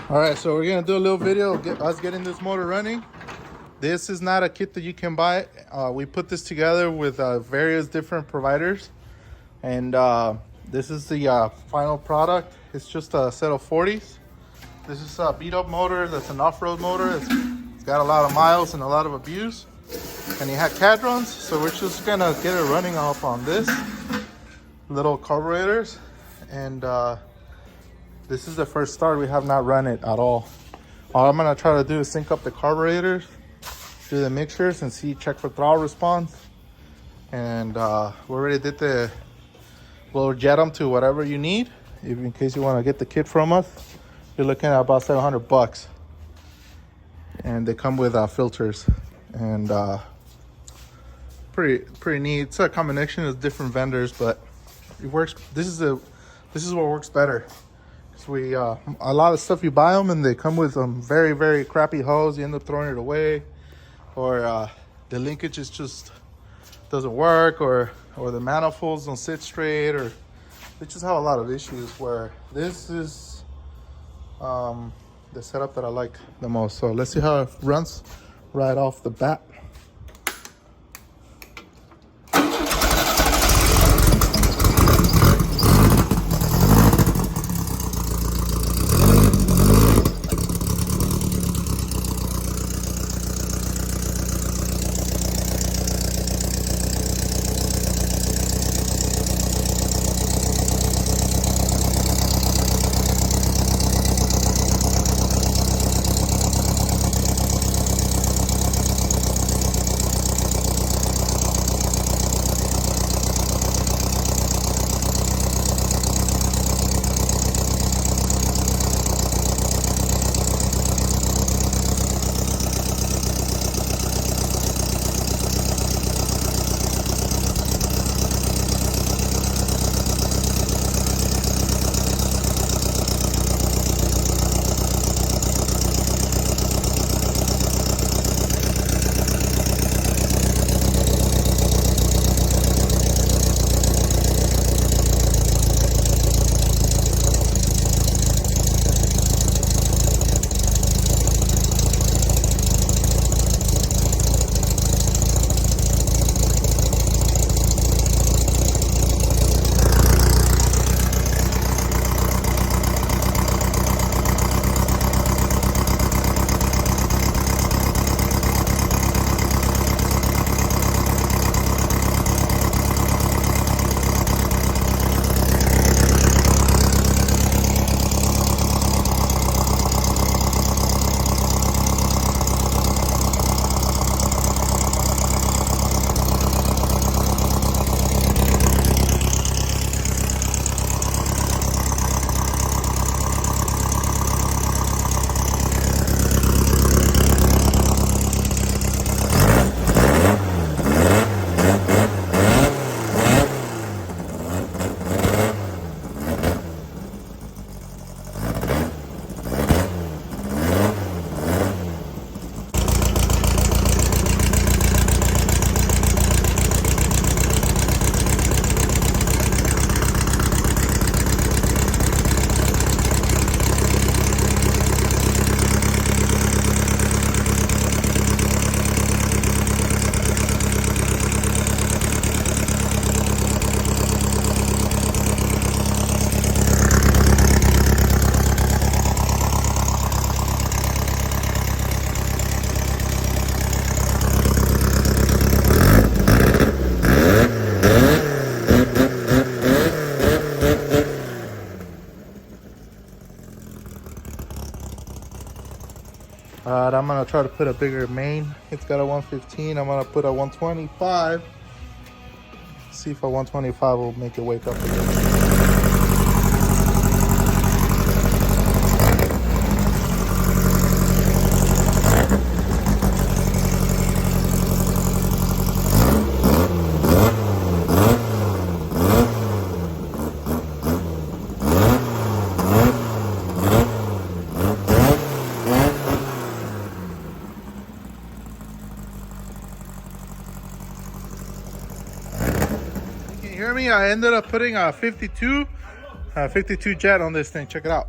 All right, so we're gonna do a little video of us getting this motor running. This is not a kit that you can buy. We put this together with various different providers, and this is the final product. It's just a set of 40s. This is a beat up motor. That's an off-road motor. It's got a lot of miles and a lot of abuse, and it had kadrons, so we're just gonna get it running off on this little carburetors. And this is the first start. We have not run it at all. All I'm gonna try to do is sync up the carburetors, do the mixtures, and check for throttle response. And we already did we'll jet them to whatever you need. If in case you want to get the kit from us, you're looking at about $700. And they come with filters, and pretty neat. It's a combination of different vendors, but it works. This is what works better. So a lot of stuff, you buy them and they come with very, very crappy hose. You end up throwing it away, or the linkage is just doesn't work, or the manifolds don't sit straight, or they just have a lot of issues. Where this is the setup that I like the most. So let's see how it runs right off the bat. Alright, I'm gonna try to put a bigger main. It's got a 115. I'm gonna put a 125. See if a 125 will make it wake up again. Can you hear me? I ended up putting a 52 jet on this thing. Check it out.